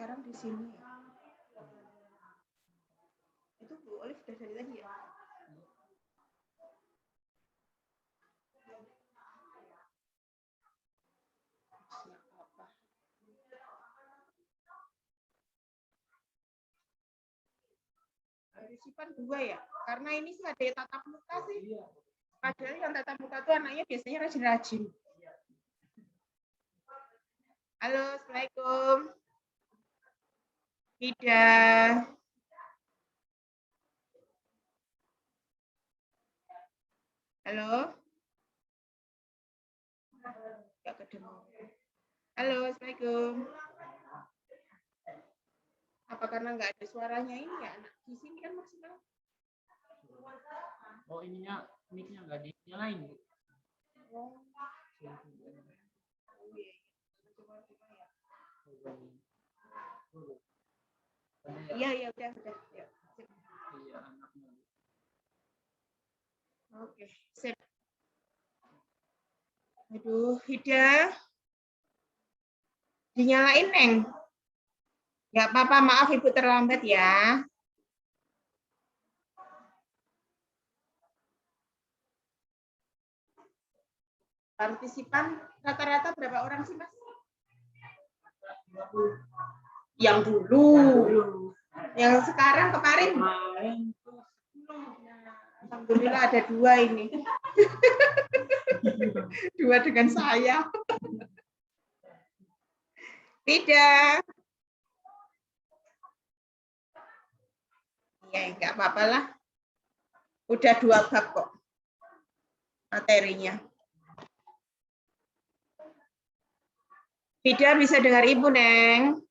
sekarang di sini. Itu Bu Olive udah dari tadi ya? Partisipan 2 ya? Karena ini sih ada tatap muka sih. Padahal yang tatap muka tuh anaknya biasanya rajin-rajin. Halo, Assalamualaikum. Tidak. Halo. Gak kedengar. Halo, Assalamualaikum. Apa karena nggak ada suaranya ini ya? Anak di sini kan maksimal. Oh, ininya mic-nya nggak dinyalain, Bu. Oh. Iya, udah. Ya. Iya, anaknya. Oke, sip. Aduh, Hida. Dinyalain, Neng. Nggak apa-apa, maaf Ibu terlambat ya. Partisipan rata-rata berapa orang sih, Mas? Yang dulu. Yang sekarang kemarin. Alhamdulillah ada 2 ini. 2 dengan saya. Tidak. Ya, enggak apa-apa lah. Udah 2 bab kok materinya. Tidak bisa dengar Ibu, Neng.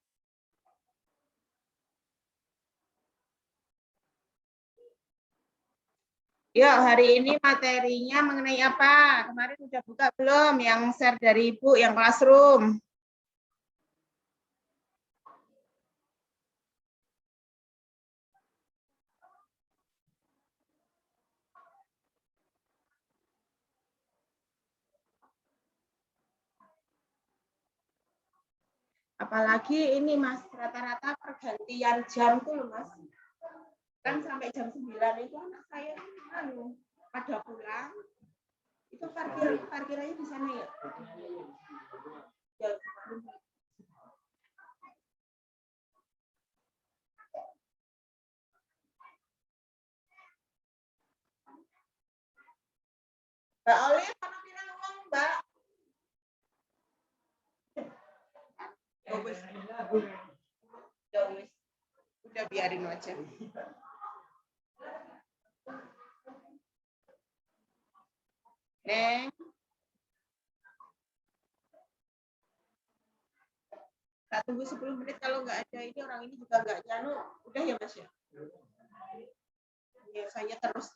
Yuk, hari ini materinya mengenai apa? Kemarin udah buka belum yang share dari Ibu, yang classroom? Apalagi ini Mas, rata-rata pergantian jam tuh loh Mas. Kan sampai jam 9 itu anak saya pada pulang. Itu parkirannya di sana ya? Ya. Mbak Olive, mana bilang uang Mbak? Udah biarin aja. Neng. Tak tunggu 10 menit, kalau nggak ada ini orang ini juga nggak nyanu. Udah ya Mas ya? Biasanya terus.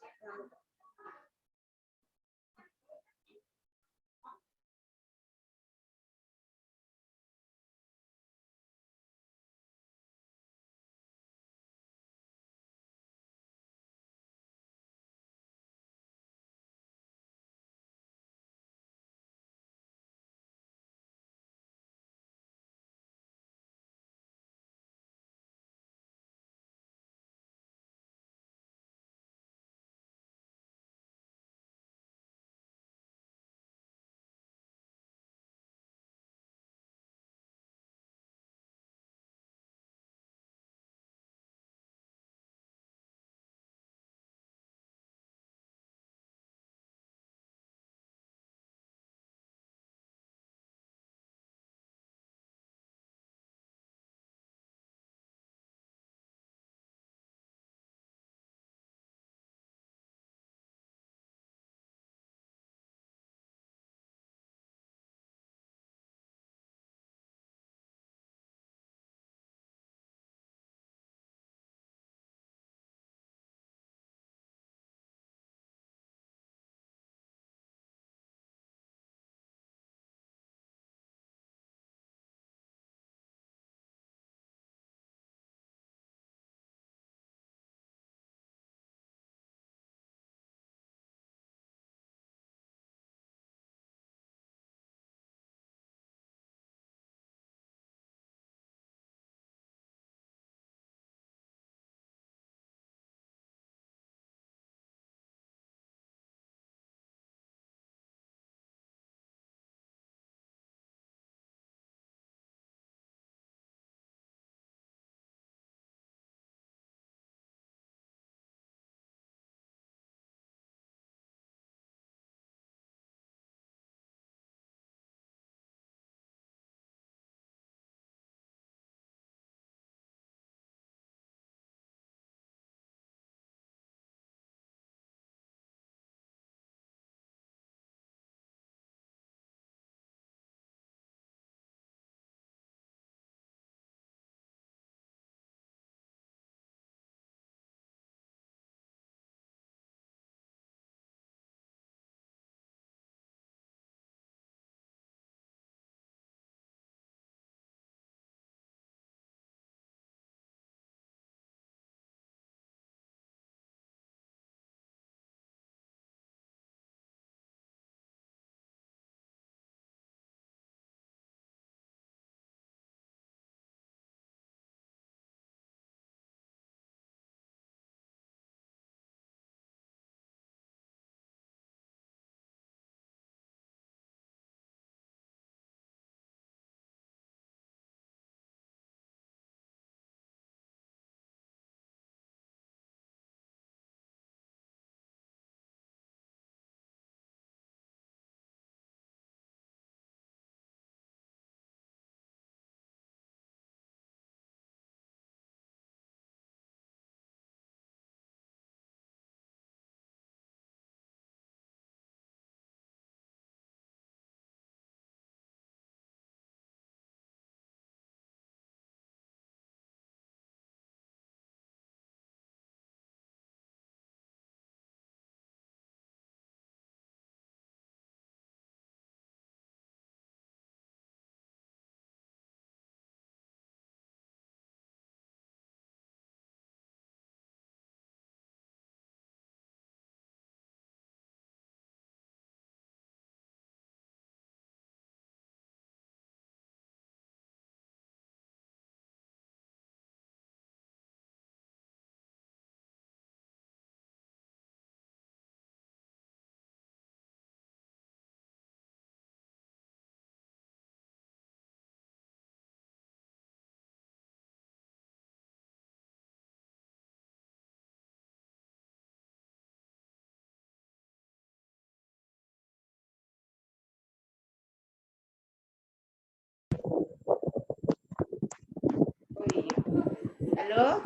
Halo?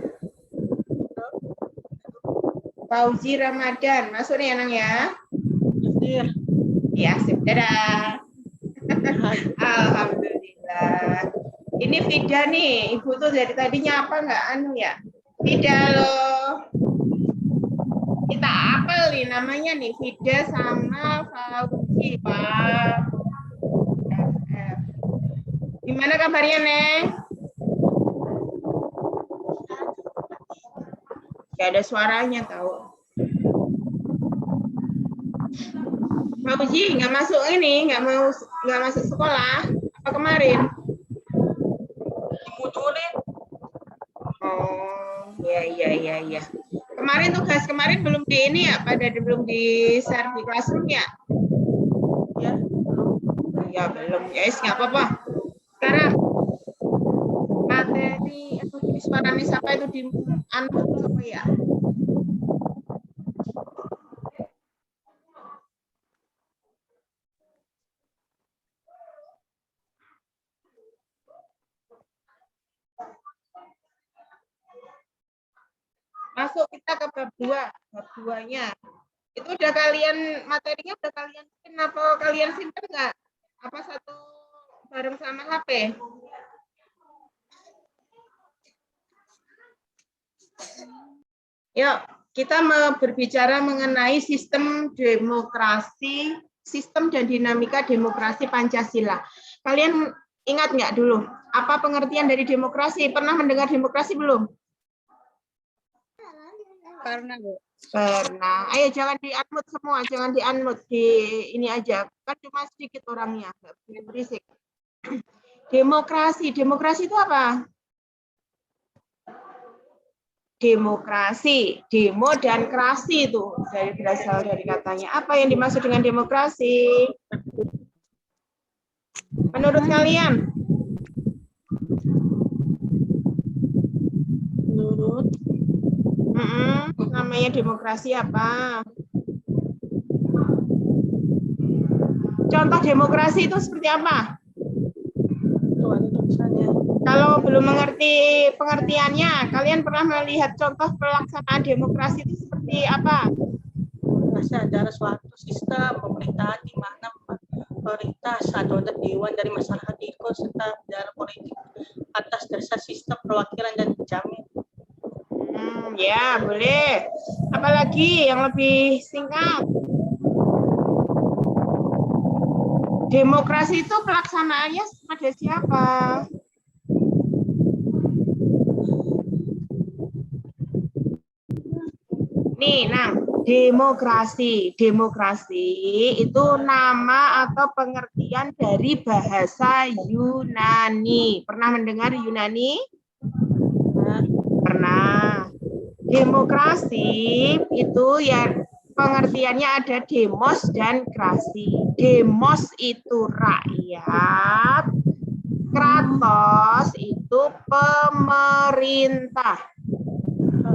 Fauzi Ramadan. Masuk nih Anang ya? Iya. Ya, sip. Dadah. Alhamdulillah. Ini Vida nih. Ibu tuh dari tadi nyapa nggak anu ya? Vida loh. Kita apel nih namanya nih Vida sama Fauzi, Pak. Gimana kabarnya, Neng? Gak ada suaranya tahu. Fauzi nggak masuk ini, nggak masuk sekolah. Apa kemarin? Dimundurin. Oh, ya. Kemarin tugas kemarin belum di ini ya, belum di share di classroom ya? Ya. Ya belum, ya nggak apa-apa. Sekarang materi atau suaranya siapa itu di unmute apa ya? Masuk kita ke bab 2, bab 2-nya. Itu udah kalian materinya udah kalian apa kalian simpen nggak? Apa satu bareng sama HP? Yuk, kita berbicara mengenai sistem demokrasi, sistem dan dinamika demokrasi Pancasila. Kalian ingat nggak dulu apa pengertian dari demokrasi? Pernah mendengar demokrasi belum? Karena Bu. Pernah. Ayo jangan di-unmute semua, jangan di-unmute di ini aja. Kan cuma sedikit orangnya, nggak boleh berisik. Demokrasi itu apa? Demokrasi, demo dan krasi itu berasal dari katanya. Apa yang dimaksud dengan demokrasi? Menurut kalian? Menurut Namanya demokrasi apa? Contoh demokrasi itu seperti apa? itu ada tulisannya. Kalau belum mengerti pengertiannya, kalian pernah melihat contoh pelaksanaan demokrasi itu seperti apa? Masih ada suatu sistem pemerintahan di mana pemerintah atau dewan dari masyarakat ikut serta dalam politik atas dasar sistem perwakilan dan penjamin. Ya, boleh. Apalagi yang lebih singkat? Demokrasi itu pelaksanaannya pada siapa? Nih, demokrasi. Demokrasi itu nama atau pengertian dari bahasa Yunani. Pernah mendengar Yunani? Pernah. Demokrasi itu ya pengertiannya ada demos dan krasi. Demos itu rakyat, kratos itu pemerintah.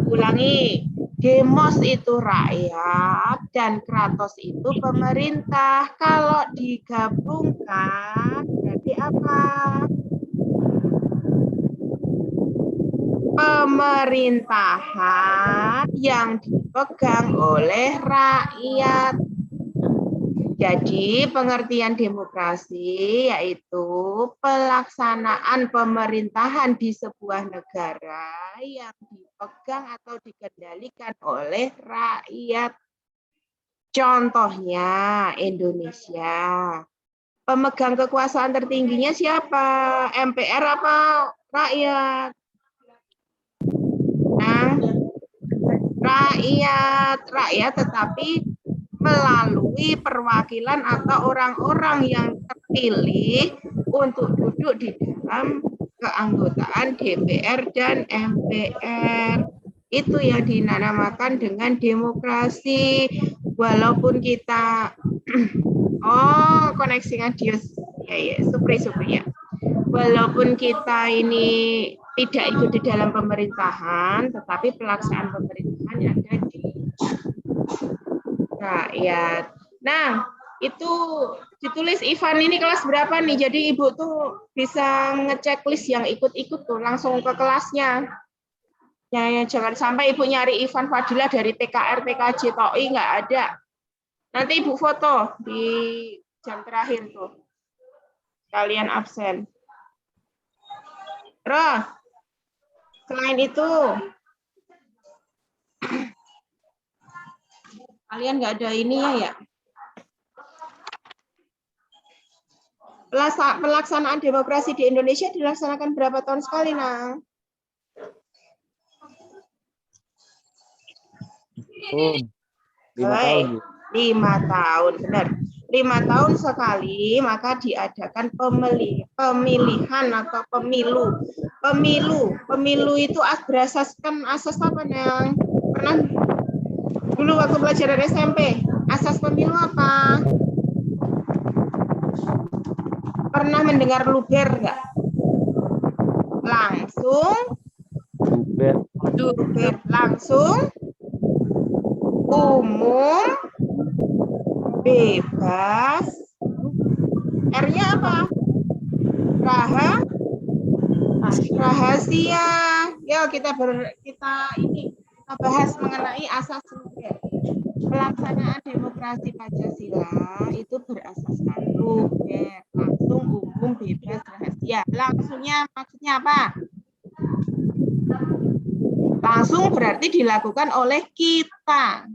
Ulangi, demos itu rakyat dan kratos itu pemerintah. Kalau digabungkan berarti apa? Pemerintahan yang dipegang oleh rakyat. Jadi pengertian demokrasi yaitu pelaksanaan pemerintahan di sebuah negara yang dipegang atau dikendalikan oleh rakyat. Contohnya Indonesia. Pemegang kekuasaan tertingginya siapa? MPR apa rakyat? Rakyat tetapi melalui perwakilan atau orang-orang yang terpilih untuk duduk di dalam keanggotaan DPR dan MPR. Itu yang dinamakan dengan demokrasi. Walaupun kita koneksi Adios. Ya, Supri ya. Walaupun kita ini tidak ikut di dalam pemerintahan, tetapi pelaksanaan pemerintahan ada di rakyat. Nah, itu ditulis Ivan ini kelas berapa nih? Jadi Ibu tuh bisa ngecek list yang ikut-ikut tuh langsung ke kelasnya. Ya, jangan sampai Ibu nyari Ivan Fadila dari TKR, TKJ, TOI, nggak ada. Nanti Ibu foto di jam terakhir tuh. Kalian absen. Terus, selain itu, kalian nggak ada ininya ya? Pelaksanaan demokrasi di Indonesia dilaksanakan berapa tahun sekali, Nang? Oh, 5 tahun, Bu. 5 tahun, benar. 5 tahun sekali, maka diadakan pemilihan atau pemilu. Pemilu itu berasaskan asas apa, Nang? Pernah dulu waktu pelajaran SMP, asas pemilu apa? Pernah mendengar luber nggak? Langsung, luber langsung, umum, bebas. R-nya apa? Rahasia. Yuk kita bahas mengenai asas luber. Pelaksanaan demokrasi Pancasila itu berasaskan luber, langsung, umum, bebas, rahasia. Langsungnya maksudnya apa? Langsung berarti dilakukan oleh kita.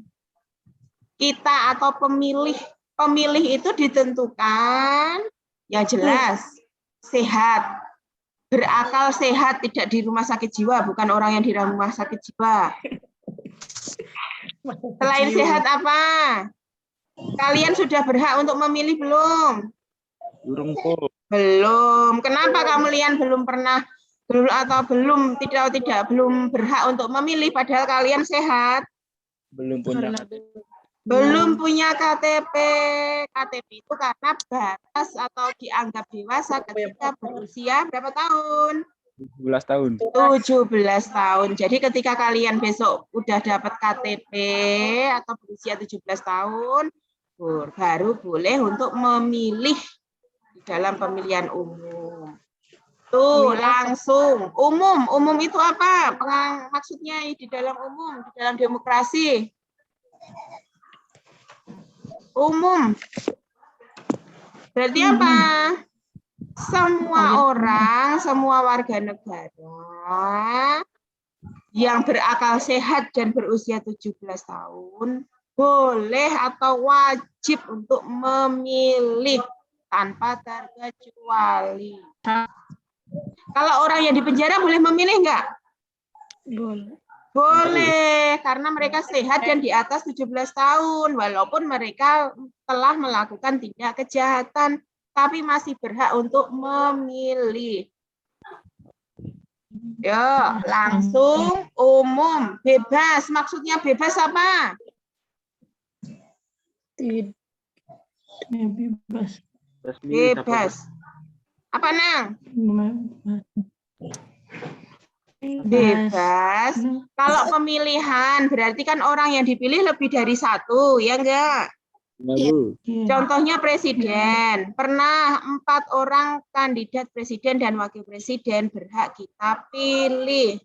Kita atau pemilih. Pemilih itu ditentukan, ya jelas, sehat. Berakal sehat, tidak di rumah sakit jiwa, bukan orang yang di rumah sakit jiwa. Selain sehat apa? Kalian sudah berhak untuk memilih belum? Belum. Kenapa kalian belum berhak untuk memilih padahal kalian sehat? Belum punya KTP. KTP itu karena batas atau dianggap dewasa ketika berusia berapa tahun? 17 tahun. 17 tahun. Jadi ketika kalian besok udah dapat KTP atau berusia 17 tahun, baru boleh untuk memilih di dalam pemilihan umum. Tuh, langsung. Umum itu apa? Maksudnya di dalam umum, di dalam demokrasi. Umum. Berarti apa? Semua orang, semua warga negara yang berakal sehat dan berusia 17 tahun boleh atau wajib untuk memilih tanpa terkecuali. Kalau orang yang di penjara boleh memilih enggak? Boleh, karena mereka sehat dan di atas 17 tahun, walaupun mereka telah melakukan tindak kejahatan, tapi masih berhak untuk memilih. Yo, langsung, umum, bebas. Maksudnya bebas apa? Bebas. Apa, Nang? Bebas. Kalau pemilihan, berarti kan orang yang dipilih lebih dari satu, ya enggak? Contohnya presiden, pernah 4 orang kandidat presiden dan wakil presiden berhak kita pilih.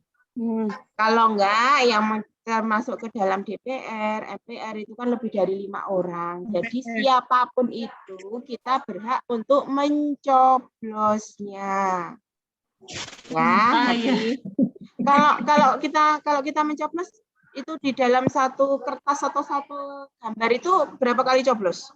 Kalau enggak, yang termasuk ke dalam DPR, MPR itu kan lebih dari 5 orang. Jadi siapapun itu kita berhak untuk mencoblosnya. Ya, kalau kita mencoblos itu di dalam satu kertas atau satu gambar itu berapa kali coblos?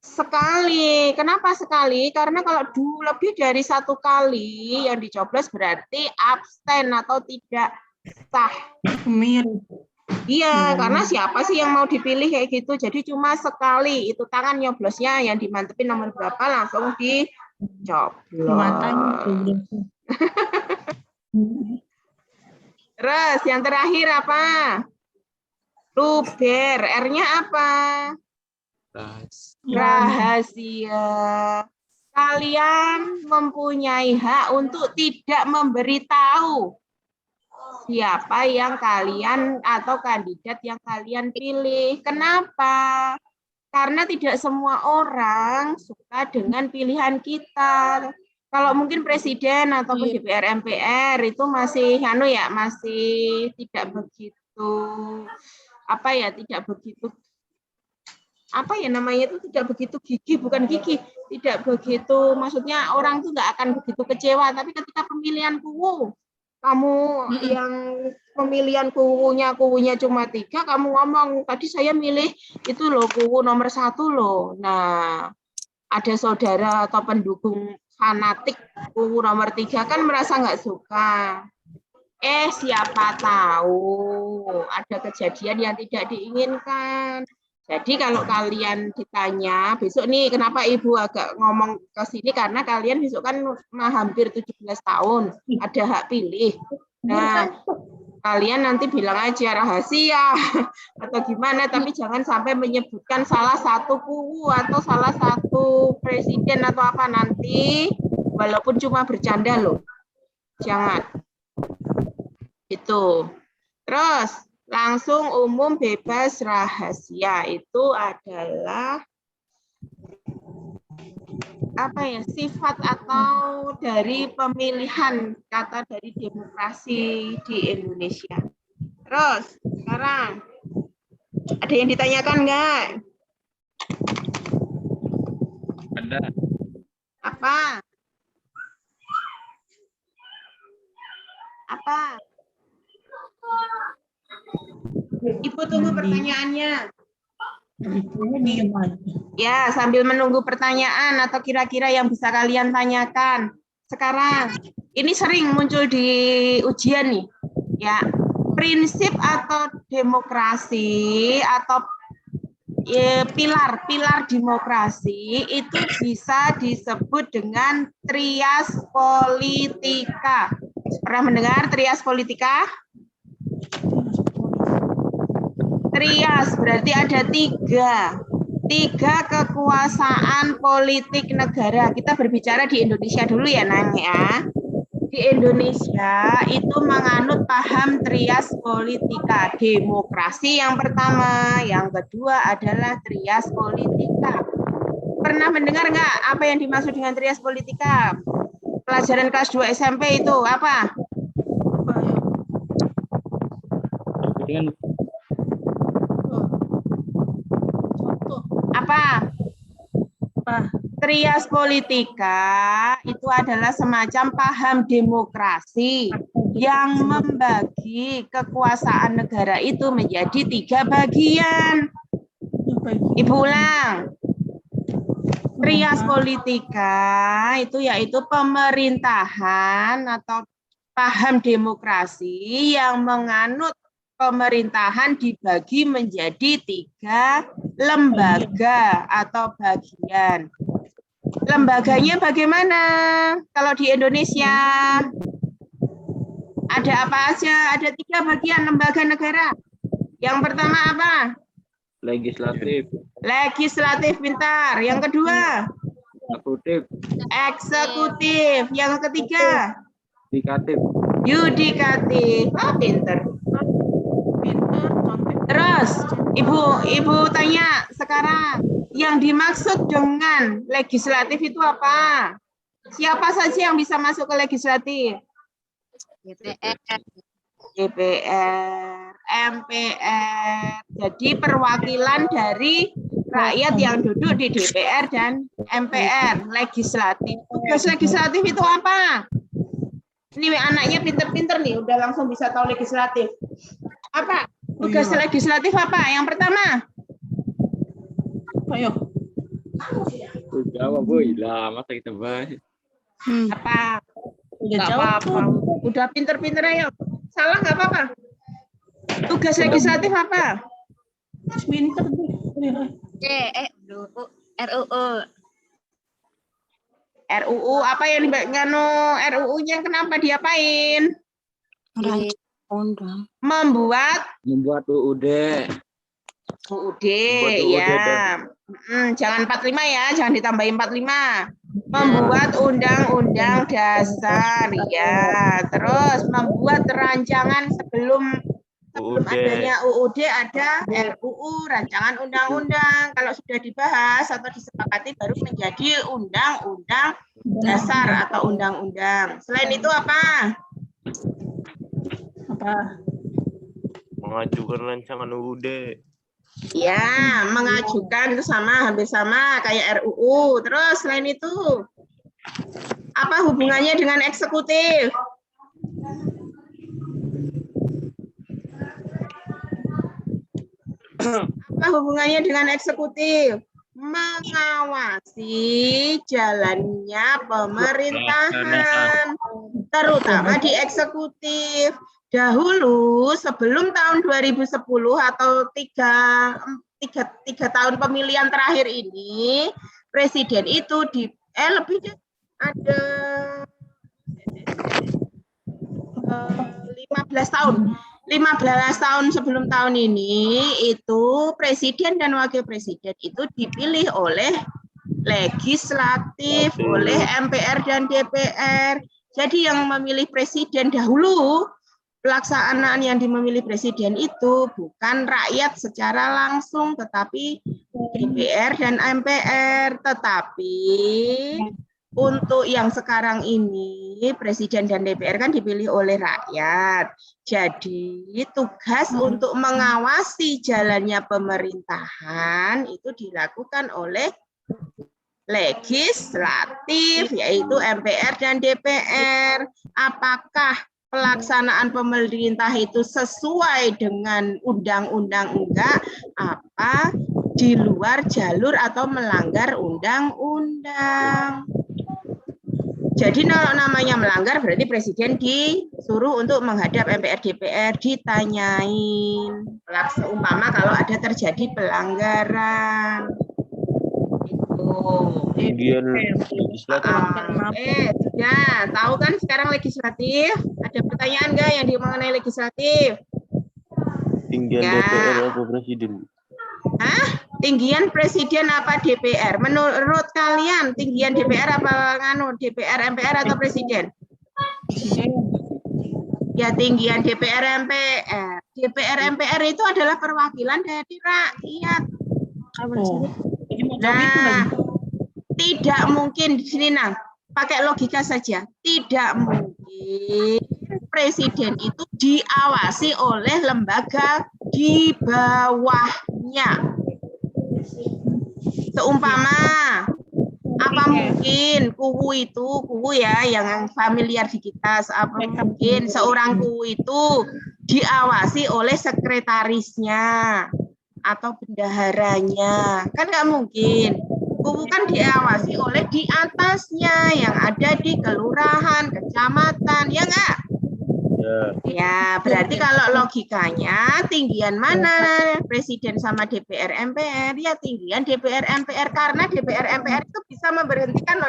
Sekali. Kenapa sekali? Karena kalau lebih dari 1 kali yang dicoblos berarti abstain atau tidak sah. Iya, karena siapa sih yang mau dipilih kayak gitu? Jadi cuma sekali itu tangan nyoblosnya yang dimantepin nomor berapa langsung dicoblos. Terus yang terakhir apa? Luber. R-nya apa? Rahasia. Kalian mempunyai hak untuk tidak memberitahu siapa yang kalian atau kandidat yang kalian pilih. Kenapa? Karena tidak semua orang suka dengan pilihan kita. Kalau mungkin presiden ataupun DPR MPR itu masih masih tidak begitu tidak begitu namanya itu tidak begitu gigih, bukan gigih, tidak begitu, maksudnya orang tuh nggak akan begitu kecewa. Tapi ketika pemilihan kuwu, kamu yang pemilihan kuwunya cuma 3, kamu ngomong tadi saya milih itu loh kuwu nomor 1 loh. Nah, ada saudara atau pendukung fanatik kuwu nomor 3 kan merasa nggak suka. Siapa tahu ada kejadian yang tidak diinginkan. Jadi kalau kalian ditanya, besok nih kenapa Ibu agak ngomong ke sini, karena kalian besok kan hampir 17 tahun, ada hak pilih. Nah, kalian nanti bilang aja rahasia atau gimana, tapi jangan sampai menyebutkan salah satu kuwu atau salah satu presiden atau apa nanti, walaupun cuma bercanda loh. Jangan. Itu. Terus langsung umum bebas rahasia itu adalah sifat atau dari pemilihan kata dari demokrasi di Indonesia. Terus sekarang ada yang ditanyakan enggak? Ada. Apa? Ibu tunggu pertanyaannya. Ya, sambil menunggu pertanyaan atau kira-kira yang bisa kalian tanyakan. Sekarang, ini sering muncul di ujian nih. Ya, prinsip atau demokrasi atau pilar demokrasi itu bisa disebut dengan trias politika. Pernah mendengar trias politika? Trias berarti ada 3 kekuasaan politik negara. Kita berbicara di Indonesia dulu ya, Nang ya. Di Indonesia itu menganut paham trias politika. Demokrasi yang pertama, yang kedua adalah trias politika. Pernah mendengar nggak apa yang dimaksud dengan trias politika? Pelajaran kelas 2 SMP itu apa? Dengan Apa? Trias politika itu adalah semacam paham demokrasi yang membagi kekuasaan negara itu menjadi 3 bagian. Ibu ulang. Trias politika itu yaitu pemerintahan atau paham demokrasi yang menganut pemerintahan dibagi menjadi 3 lembaga atau bagian. Lembaganya bagaimana? Kalau di Indonesia ada apa aja? Ada 3 bagian lembaga negara. Yang pertama apa? legislatif, Legislatif, pintar. Yang kedua? eksekutif, Eksekutif. Yang ketiga? yudikatif. Yudikatif. Pintar. Terus, Ibu tanya sekarang, yang dimaksud dengan legislatif itu apa? Siapa saja yang bisa masuk ke legislatif? DPR, MPR. Jadi perwakilan dari rakyat yang duduk di DPR dan MPR, legislatif. Tugas legislatif itu apa? Ini anaknya pinter-pinter nih, udah langsung bisa tahu legislatif. Apa? Tugas legislatif apa? Yang pertama? Ayo. Jawab, boy. Lah, masa kita bahas. Apa? Udah Nggak jawab apa-apa. tuh. Udah pinter-pinter ayo. Salah nggak apa-apa. Tugas legislatif apa? Pinter tuh. RUU. RUU apa yang RUU-nya kenapa diapain? Undang. Membuat Membuat UUD. UUD Membuat UUD, ya. Jangan 45 ya, jangan ditambahin 45. Membuat undang-undang dasar ya. Terus membuat rancangan sebelum Sebelum adanya UUD ada RUU, rancangan undang-undang. Kalau sudah dibahas atau disepakati baru menjadi undang-undang dasar atau undang-undang. Selain itu apa? Mengajukan rancangan UUD. Ya, mengajukan itu hampir sama kayak RUU. Terus selain itu apa hubungannya dengan eksekutif? Apa hubungannya dengan eksekutif? Mengawasi jalannya pemerintahan, terutama di eksekutif. Dahulu sebelum tahun 2010 atau tiga tahun pemilihan terakhir ini, presiden itu ada 15 tahun. 15 tahun sebelum tahun ini itu presiden dan wakil presiden itu dipilih oleh legislatif, oleh MPR dan DPR. Jadi yang memilih presiden dahulu, pelaksanaan yang memilih presiden itu bukan rakyat secara langsung, tetapi DPR dan MPR. Tetapi untuk yang sekarang ini, presiden dan DPR kan dipilih oleh rakyat. Jadi tugas untuk mengawasi jalannya pemerintahan itu dilakukan oleh legislatif, yaitu MPR dan DPR. Apakah pelaksanaan pemerintah itu sesuai dengan undang-undang enggak, apa di luar jalur atau melanggar undang-undang. Jadi kalau namanya melanggar berarti presiden disuruh untuk menghadap MPR DPR ditanyain. Umpama kalau ada terjadi pelanggaran. Kemudian legislatif. Sudah tahu kan sekarang legislatif? Ada pertanyaan nggak yang mengenai legislatif? Tinggian DPR atau presiden? Tinggian presiden apa DPR? Menurut kalian tinggian DPR apa DPR, MPR atau presiden? Ya tinggian DPR, MPR. DPR, MPR itu adalah perwakilan dari rakyat. Nah, tidak mungkin di sini pakai logika saja. Tidak mungkin presiden itu diawasi oleh lembaga di bawahnya. Seumpama apa mungkin kuwu ya yang familiar di kita, apa mungkin seorang kuwu itu diawasi oleh sekretarisnya atau bendaharanya? Kan nggak mungkin. Kuwu kan diawasi oleh di atasnya yang ada di kelurahan, kecamatan, ya nggak? Ya, berarti kalau logikanya tinggian mana presiden sama DPR MPR? Ya tinggian DPR MPR, karena DPR MPR itu bisa memberhentikan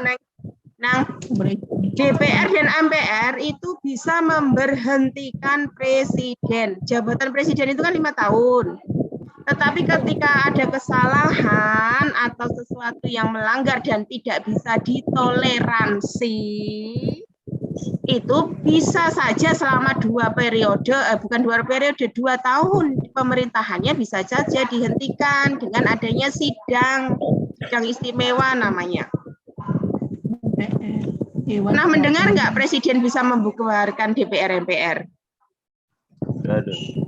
DPR dan MPR itu bisa memberhentikan presiden. Jabatan presiden itu kan 5 tahun. Tetapi ketika ada kesalahan atau sesuatu yang melanggar dan tidak bisa ditoleransi, itu bisa saja selama 2 periode, bukan 2 periode, 2 tahun pemerintahannya bisa saja dihentikan dengan adanya sidang istimewa namanya. Nah, mendengar nggak presiden bisa membubarkan DPR MPR?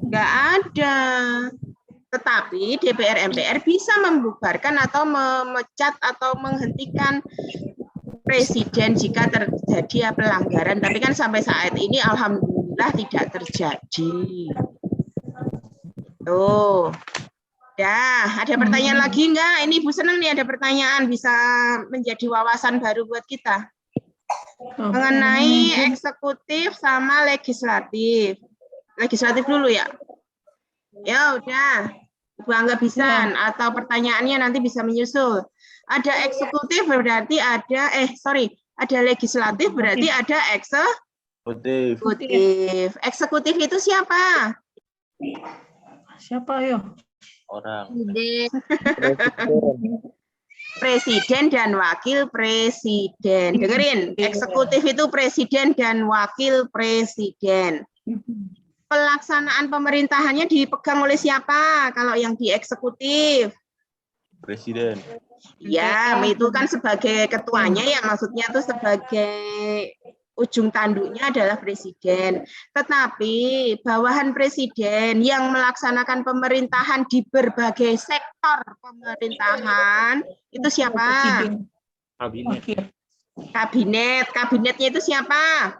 Nggak ada. Tetapi DPR MPR bisa membubarkan atau memecat atau menghentikan presiden jika terjadi pelanggaran, tapi kan sampai saat ini alhamdulillah tidak terjadi. Tuh. Ada pertanyaan lagi enggak? Ini Ibu senang nih ada pertanyaan, bisa menjadi wawasan baru buat kita. Mengenai eksekutif sama legislatif. Legislatif dulu ya. Ya udah. Ibu Angga bisa atau pertanyaannya nanti bisa menyusul. Ada eksekutif berarti ada legislatif berarti ada eksekutif. Eksekutif itu siapa? Siapa yo? Orang. Presiden dan wakil presiden. Dengerin, eksekutif itu presiden dan wakil presiden. pelaksanaan pemerintahannya dipegang oleh siapa? Kalau yang di eksekutif. Presiden. Ya, itu kan sebagai ketuanya ya, maksudnya tuh sebagai ujung tanduknya adalah presiden. Tetapi bawahan presiden yang melaksanakan pemerintahan di berbagai sektor pemerintahan itu siapa? Presiden. Kabinet. Wakil. Kabinet. Kabinetnya itu siapa?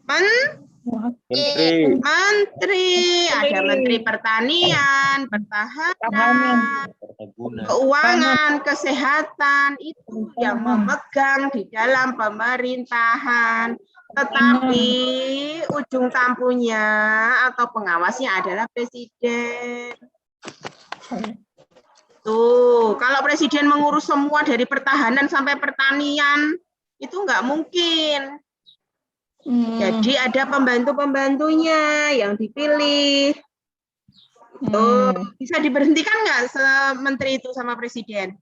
Menteri. Menteri. Ada Menteri Pertanian, Pertahanan, Perkebunan. Keuangan, Kesehatan, itu yang memegang di dalam pemerintahan. Tetapi ujung tampunya atau pengawasnya adalah presiden. Tuh, kalau presiden mengurus semua dari pertahanan sampai pertanian, itu nggak mungkin. Jadi ada pembantu-pembantunya yang dipilih. Tuh, bisa diberhentikan nggak menteri itu sama presiden?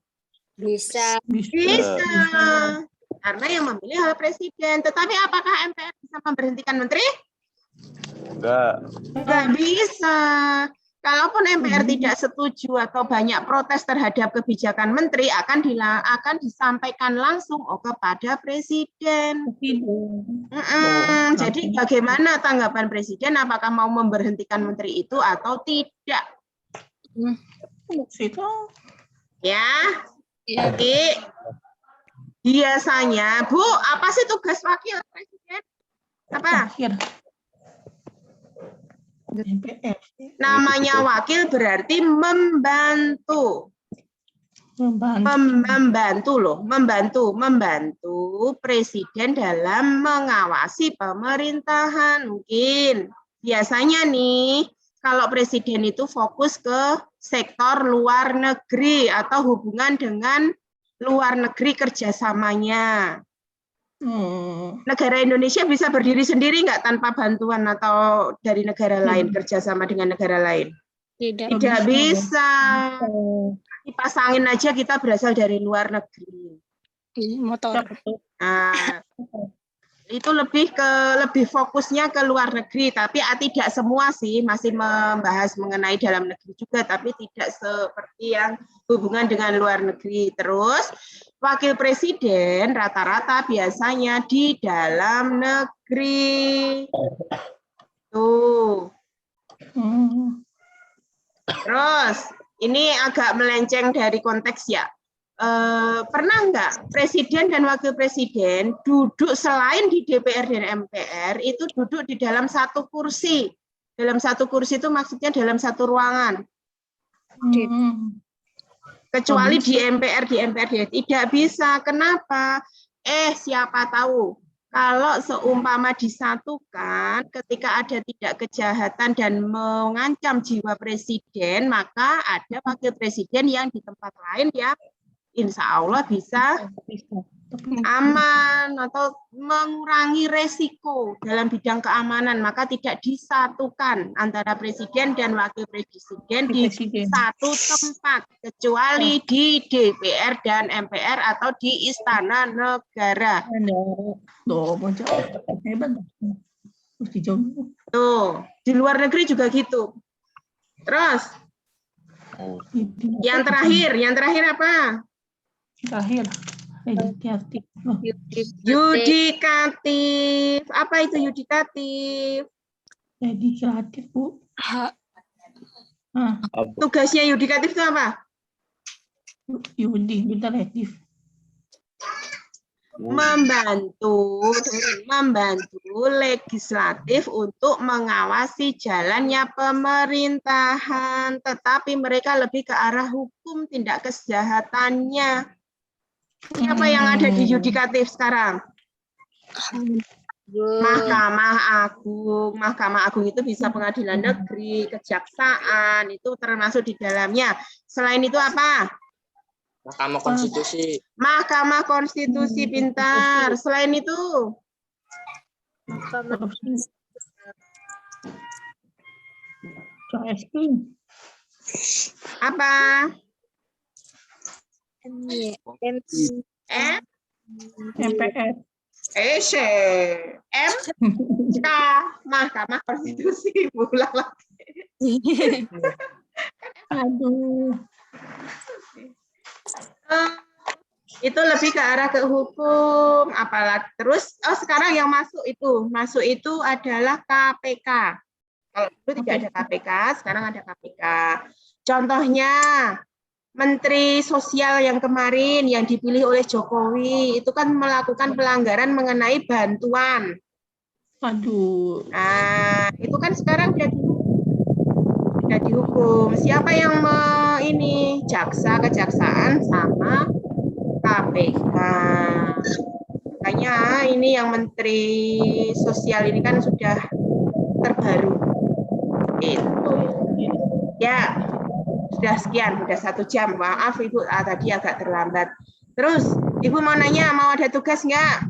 Bisa. Bisa. Karena yang memilih adalah presiden. Tetapi apakah MPR bisa memberhentikan menteri? Enggak. Nggak bisa. Kalaupun MPR tidak setuju atau banyak protes terhadap kebijakan menteri, akan disampaikan langsung kepada presiden. Jadi bagaimana tanggapan presiden? Apakah mau memberhentikan menteri itu atau tidak? Ya. Jadi biasanya, Bu, apa sih tugas wakil presiden? Apa? Namanya wakil berarti membantu. Membantu presiden dalam mengawasi pemerintahan. Mungkin biasanya nih, kalau presiden itu fokus ke sektor luar negeri atau hubungan dengan luar negeri kerjasamanya. Negara Indonesia bisa berdiri sendiri nggak tanpa bantuan atau dari negara lain, kerjasama dengan negara lain? Tidak bisa. Dipasangin aja kita berasal dari luar negeri. motor. Nah, itu lebih fokusnya ke luar negeri, tapi tidak semua sih, masih membahas mengenai dalam negeri juga, tapi tidak seperti yang hubungan dengan luar negeri. Terus wakil presiden rata-rata biasanya di dalam negeri. Tuh. Terus ini agak melenceng dari konteks ya. Pernah nggak presiden dan wakil presiden duduk selain di DPR dan MPR itu duduk di dalam satu kursi? Dalam satu kursi itu maksudnya dalam satu ruangan. Kecuali di MPR tidak bisa. Kenapa? Siapa tahu kalau seumpama disatukan ketika ada tidak kejahatan dan mengancam jiwa presiden, maka ada wakil presiden yang di tempat lain ya insya Allah bisa aman atau mengurangi resiko dalam bidang keamanan, maka tidak disatukan antara presiden dan wakil presiden di satu tempat, kecuali di DPR dan MPR atau di Istana Negara. Tuh, di luar negeri juga gitu. Terus, yang terakhir apa? Yudikatif. Apa itu yudikatif? Yudikatif, Bu. Tugasnya yudikatif itu apa? Yudikatif. Membantu legislatif untuk mengawasi jalannya pemerintahan, tetapi mereka lebih ke arah hukum tindak kejahatannya. Siapa yang ada di yudikatif sekarang? Mahkamah Agung itu bisa pengadilan negeri, kejaksaan, itu termasuk di dalamnya. Selain itu apa? Mahkamah Konstitusi. Mahkamah Konstitusi, pintar. Selain itu? Apa? MPR. MK Mahkamah Konstitusi pulang lagi. Aduh. Itu lebih ke arah ke hukum, apalah. Terus sekarang yang masuk itu adalah KPK. Kalau dulu tidak ada KPK, sekarang ada KPK. Contohnya Menteri Sosial yang kemarin yang dipilih oleh Jokowi itu kan melakukan pelanggaran mengenai bantuan. Aduh. Nah, itu kan sekarang sudah dihukum. Siapa yang ini? Jaksa, kejaksaan sama KPK. Makanya ini yang Menteri Sosial ini kan sudah terbaru. Itu. Ya, sudah sekian, sudah 1 jam. Maaf Ibu, tadi agak terlambat. Terus, Ibu mau nanya, mau ada tugas nggak?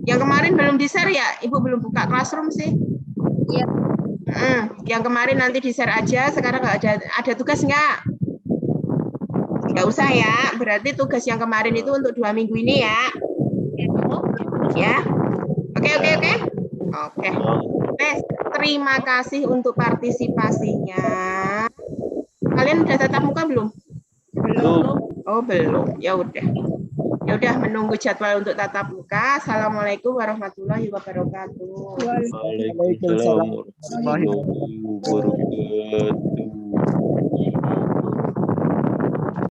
Yang kemarin belum di-share ya? Ibu belum buka classroom sih? Iya. Yang kemarin nanti di-share aja, sekarang nggak ada tugas nggak? Nggak usah ya, berarti tugas yang kemarin itu untuk 2 minggu ini ya. Ya, oke. Oke. Terima kasih untuk partisipasinya. Kalian udah tatap muka belum? Belum. Oh, belum. Ya udah. Menunggu jadwal untuk tatap muka. Assalamualaikum warahmatullahi wabarakatuh. Waalaikumsalam warahmatullahi wabarakatuh.